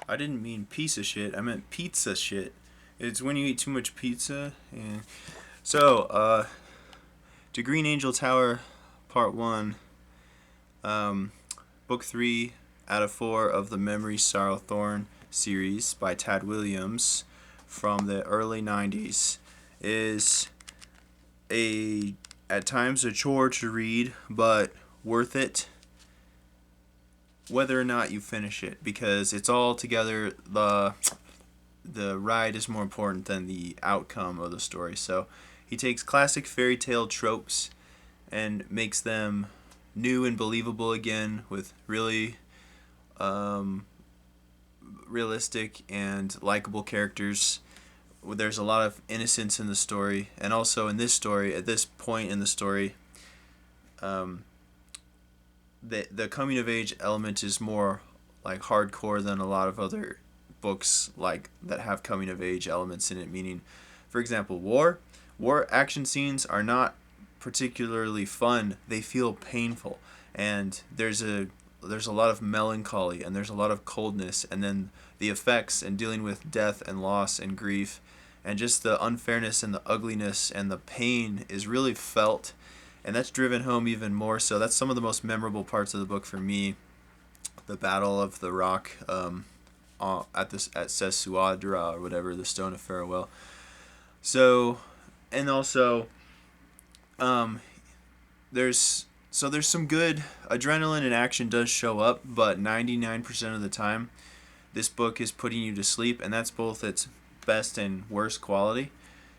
I didn't mean piece of shit. I meant pizza shit. It's when you eat too much pizza. And to Green Angel Tower, Part One, um, Book 3 out of 4 of the Memory Sorrow Thorn series by Tad Williams from the early '90s is a at times a chore to read, but worth it whether or not you finish it, because it's all together the ride is more important than the outcome of the story. So he takes classic fairy tale tropes and makes them new and believable again with really um, realistic and likable characters. There's a lot of innocence in the story, and also in this story, at this point in the story, um, the coming of age element is more like hardcore than a lot of other books like that have coming of age elements in it. Meaning, for example, war action scenes are not particularly fun. They feel painful, and there's a lot of melancholy, and there's a lot of coldness, and then the effects and dealing with death and loss and grief and just the unfairness and the ugliness and the pain is really felt, and that's driven home even more. So that's some of the most memorable parts of the book for me. The Battle of the Rock, at Sesuadra or whatever, the Stone of Farewell. So, and also, um, there's some good adrenaline and action does show up, but 99% of the time, this book is putting you to sleep, and that's both its best and worst quality.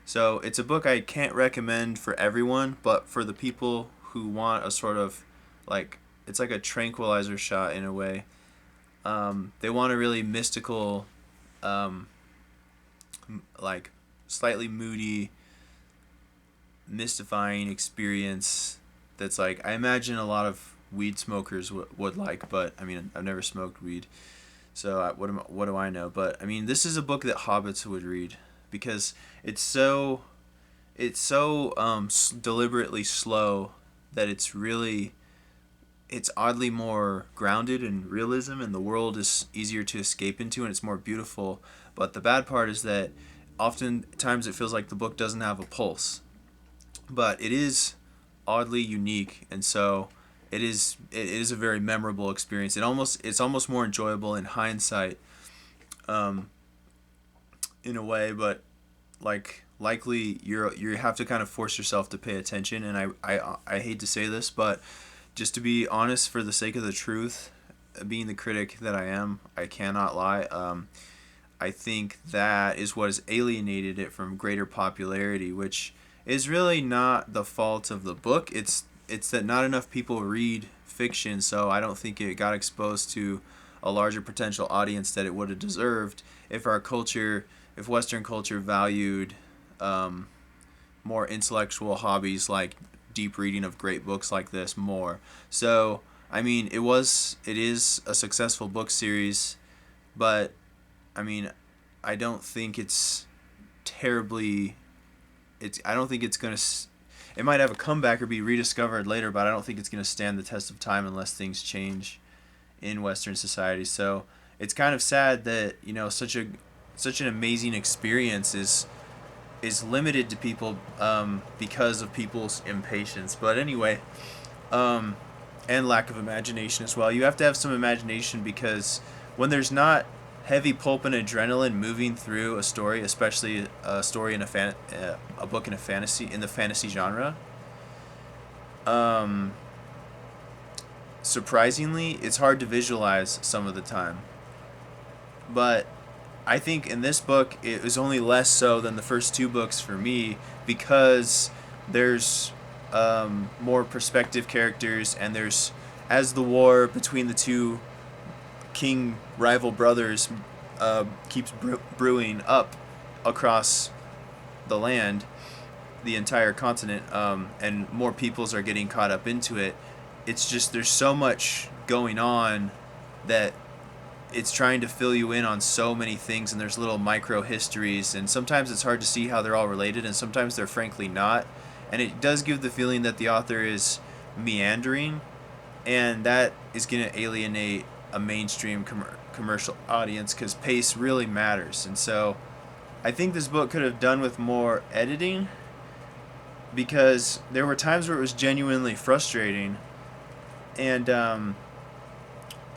So it's a book I can't recommend for everyone, but for the people who want a sort of like it's like a tranquilizer shot in a way. They want a really mystical, um, like slightly moody, mystifying experience. That's like I imagine a lot of weed smokers would like, but I mean I've never smoked weed, so what do I know? But I mean this is a book that hobbits would read because it's so deliberately slow that it's oddly more grounded in realism, and the world is easier to escape into, and it's more beautiful. But the bad part is that oftentimes it feels like the book doesn't have a pulse, but it is oddly unique, and so it is a very memorable experience. It's almost more enjoyable in hindsight, um, in a way, but likely you have to kind of force yourself to pay attention. And I hate to say this, but just to be honest, for the sake of the truth, being the critic that I am, I cannot lie. I think that is what has alienated it from greater popularity, which is really not the fault of the book. It's that not enough people read fiction, so I don't think it got exposed to a larger potential audience that it would have deserved if if Western culture valued um, more intellectual hobbies like deep reading of great books like this more. So, I mean, it is a successful book series, but I mean, I don't think it's terribly. I don't think it's gonna. It might have a comeback or be rediscovered later, but I don't think it's gonna stand the test of time unless things change in Western society. So it's kind of sad that such an amazing experience is limited to people because of people's impatience. But anyway, um, and lack of imagination as well. You have to have some imagination because when there's not heavy pulp and adrenaline moving through a story, especially a story in a book in the fantasy genre, um, surprisingly, it's hard to visualize some of the time. But I think in this book it was only less so than the first two books for me because there's more perspective characters, and there's as the war between the two king rival brothers keeps brewing up across the land, the entire continent, and more peoples are getting caught up into it. It's just there's so much going on that it's trying to fill you in on so many things, and there's little micro histories, and sometimes it's hard to see how they're all related, and sometimes they're frankly not. And it does give the feeling that the author is meandering, and that is going to alienate a mainstream commercial audience because pace really matters. And so I think this book could have done with more editing because there were times where it was genuinely frustrating. And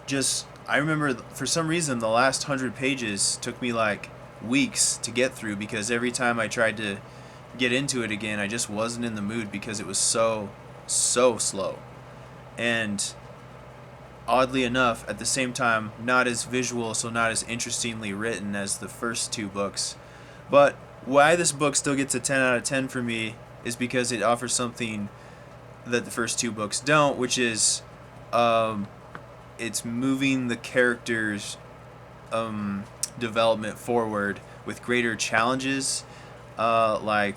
just, I remember for some reason the last 100 pages took me like weeks to get through because every time I tried to get into it again, I just wasn't in the mood because it was so slow. And oddly enough, at the same time, not as visual, so not as interestingly written as the first two books. But why this book still gets a 10 out of 10 for me is because it offers something that the first two books don't, which is it's moving the characters' development forward with greater challenges, like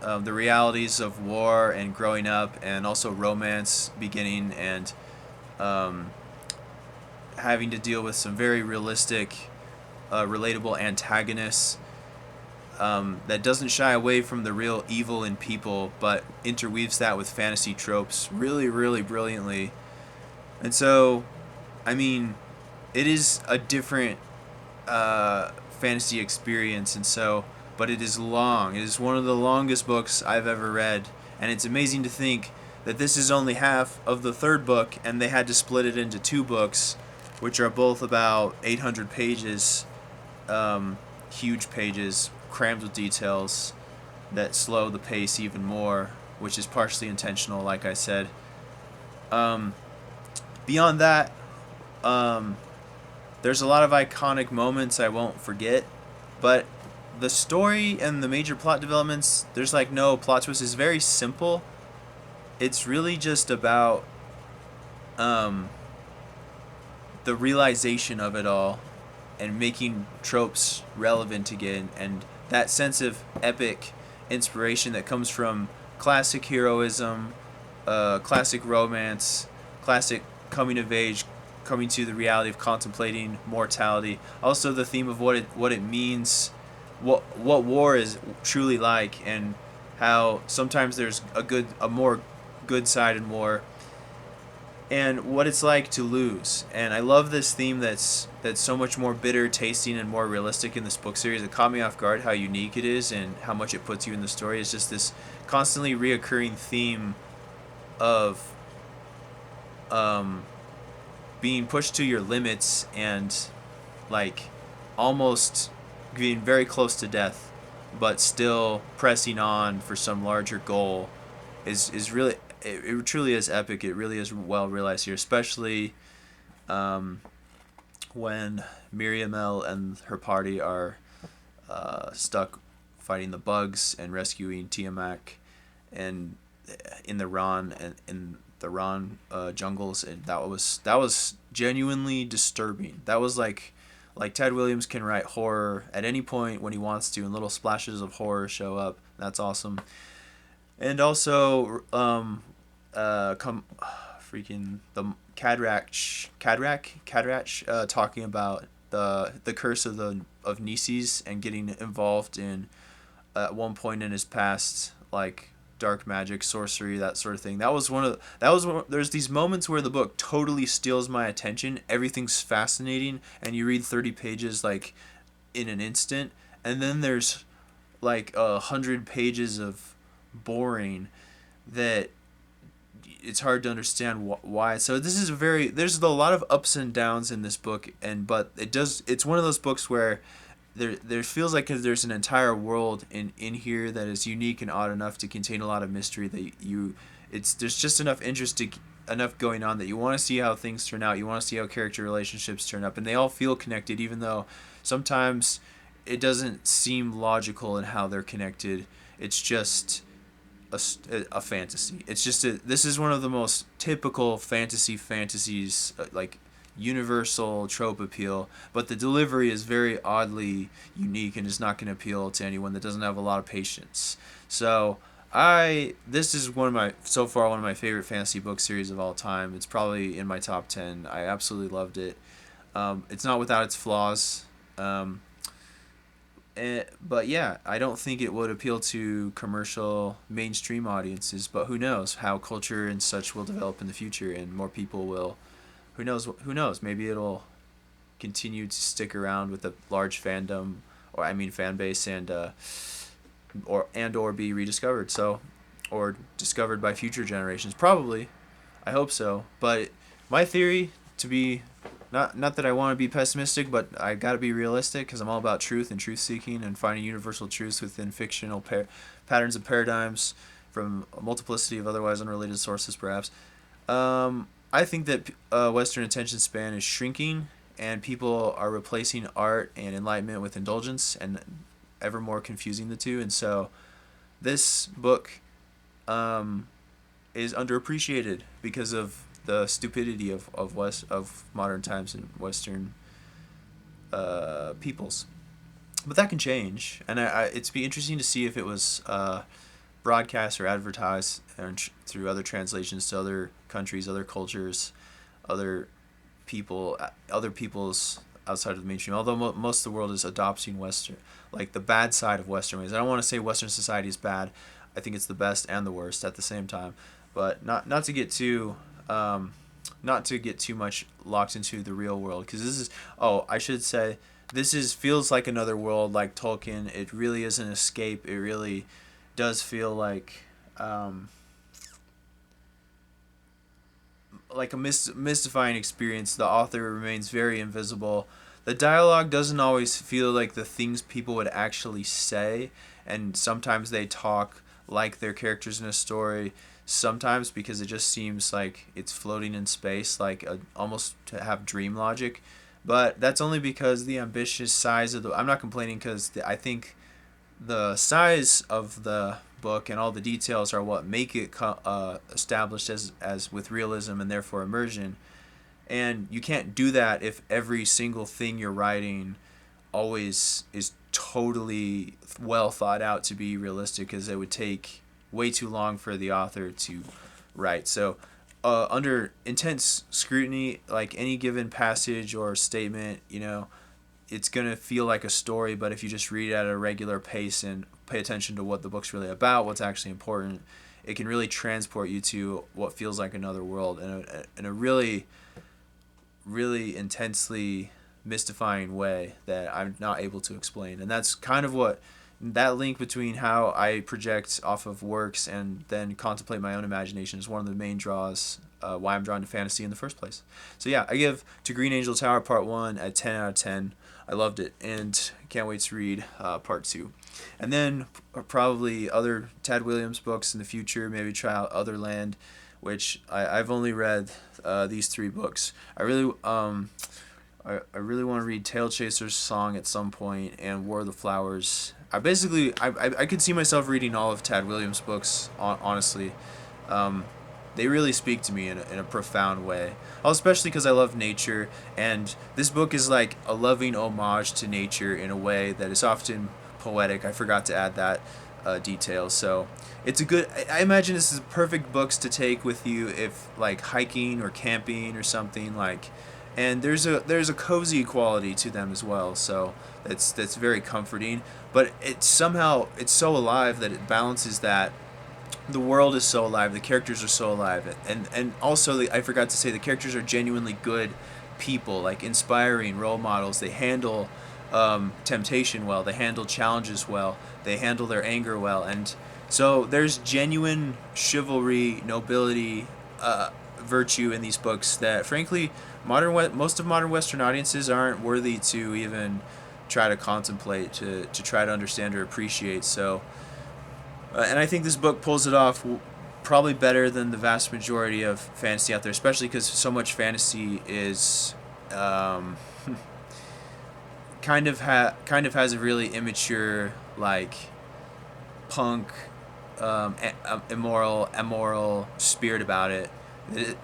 the realities of war and growing up, and also romance beginning, and having to deal with some very realistic, relatable antagonists. That doesn't shy away from the real evil in people, but interweaves that with fantasy tropes really, really brilliantly. And so, I mean, it is a different fantasy experience, and so, but it is long. It is one of the longest books I've ever read, and it's amazing to think that this is only half of the third book, and they had to split it into two books, which are both about 800 pages, huge pages, crammed with details that slow the pace even more, which is partially intentional, like I said. Beyond that, there's a lot of iconic moments I won't forget, but the story and the major plot developments, there's like no plot twist. It's very simple. It's really just about the realization of it all and making tropes relevant again, and that sense of epic inspiration that comes from classic heroism, classic romance, classic coming of age, coming to the reality of contemplating mortality. Also, the theme of what it means, what war is truly like, and how sometimes there's a more good side in war, and what it's like to lose. And I love this theme that's so much more bitter tasting and more realistic in this book series. It caught me off guard how unique it is and how much it puts you in the story. It's just this constantly reoccurring theme of being pushed to your limits and like almost being very close to death, but still pressing on for some larger goal is really, it truly is epic. It really is well realized here, especially when Miriamel and her party are stuck fighting the bugs and rescuing Tiamat and in the Ron and in the Ron jungles, and that was genuinely disturbing. That was like Ted Williams can write horror at any point when he wants to, and little splashes of horror show up. That's awesome. And also, freaking the Cadrach, talking about the curse of Nises and getting involved in at one point in his past, like dark magic, sorcery, that sort of thing. There's these moments where the book totally steals my attention. Everything's fascinating, and you read 30 pages like in an instant, and then there's like 100 pages of boring that it's hard to understand why. So this is there's a lot of ups and downs in this book, but it's one of those books where there feels like there's an entire world in here that is unique and odd enough to contain a lot of mystery that there's just enough enough going on that you want to see how things turn out. You want to see how character relationships turn up, and they all feel connected, even though sometimes it doesn't seem logical in how they're connected. It's just a fantasy. It's just this is one of the most typical fantasies, like universal trope appeal, but the delivery is very oddly unique and is not going to appeal to anyone that doesn't have a lot of patience. So this is one of my favorite fantasy book series of all time. It's probably in my top 10. I absolutely loved it. It's not without its flaws. But yeah, I don't think it would appeal to commercial mainstream audiences, but who knows how culture and such will develop in the future, and more people will, who knows, maybe it'll continue to stick around with a large fandom, or I mean fan base, or be rediscovered. So, or discovered by future generations. Probably, I hope so. But my theory, to be not that I want to be pessimistic, but I got to be realistic because I'm all about truth and truth seeking and finding universal truths within fictional patterns and paradigms from a multiplicity of otherwise unrelated sources, perhaps. I think that Western attention span is shrinking, and people are replacing art and enlightenment with indulgence, and ever more confusing the two. And so, this book is underappreciated because of the stupidity of modern times and Western peoples. But that can change, and it's be interesting to see if it was broadcast or advertised through other translations to other countries, other cultures, other other peoples outside of the mainstream. Although most of the world is adopting Western, like the bad side of Western ways. I don't want to say Western society is bad. I think it's the best and the worst at the same time. But not to get too not to get too much locked into the real world, because this is, oh, I should say, this is feels like another world, like Tolkien. It really is an escape. It really does feel like a mystifying experience. The author remains very invisible. The dialogue doesn't always feel like the things people would actually say, and sometimes they talk like they're characters in a story. Sometimes because it just seems like it's floating in space, like almost to have dream logic. But that's only because the ambitious size of the. I'm not complaining because I think the size of the book and all the details are what make it established as with realism and therefore immersion. And you can't do that if every single thing you're writing always is totally well thought out to be realistic, because it would take way too long for the author to write. So under intense scrutiny, like any given passage or statement, it's going to feel like a story. But if you just read at a regular pace and pay attention to what the book's really about, what's actually important, it can really transport you to what feels like another world in a really, really intensely mystifying way that I'm not able to explain. And that's kind of what that link between how I project off of works and then contemplate my own imagination is one of the main draws, why I'm drawn to fantasy in the first place. So yeah, I give To Green Angel Tower Part 1 a 10 out of 10. I loved it, and can't wait to read Part 2. And then probably other Tad Williams books in the future, maybe try out Otherland, which I've only read these 3 books. I really want to read Tail Chaser's Song at some point and War of the Flowers. I could see myself reading all of Tad Williams' books, honestly. They really speak to me in a profound way. Especially because I love nature, and this book is like a loving homage to nature in a way that is often poetic. I forgot to add that detail. So it's a good. I imagine this is perfect books to take with you if like hiking or camping or something like. And there's a cozy quality to them as well. So that's very comforting. But it's so alive that it balances that. The world is so alive, the characters are so alive, and also I forgot to say the characters are genuinely good people, like inspiring role models. They handle temptation well, they handle challenges well, they handle their anger well, and so there's genuine chivalry, nobility, virtue in these books that frankly most of modern Western audiences aren't worthy to even try to contemplate, to try to understand or appreciate. So and I think this book pulls it off probably better than the vast majority of fantasy out there, especially because so much fantasy is kind of has a really immature, like punk, immoral spirit about it.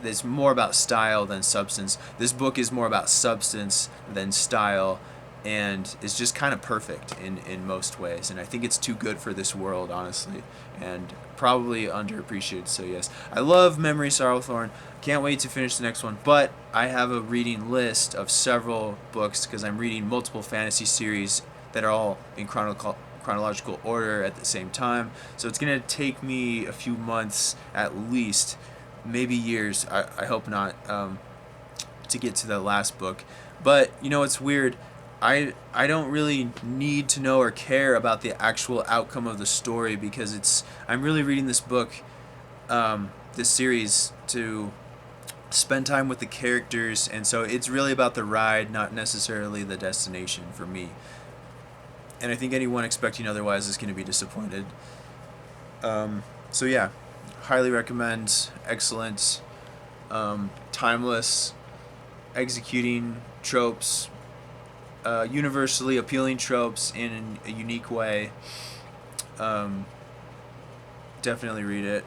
It's more about style than substance. This book is more about substance than style, and it's just kind of perfect in most ways. And I think it's too good for this world, honestly, and probably underappreciated. So yes, I love Memory Sorrowthorn. Can't wait to finish the next one. But I have a reading list of several books because I'm reading multiple fantasy series that are all in chronological order at the same time. So it's going to take me a few months at least, maybe years. I hope not, to get to the last book. But you know, it's weird. I don't really need to know or care about the actual outcome of the story because I'm really reading this book, this series to spend time with the characters, and so it's really about the ride, not necessarily the destination for me. And I think anyone expecting otherwise is going to be disappointed. So yeah, highly recommend. Excellent, timeless, executing tropes, universally appealing tropes in a unique way. Um, Definitely read it.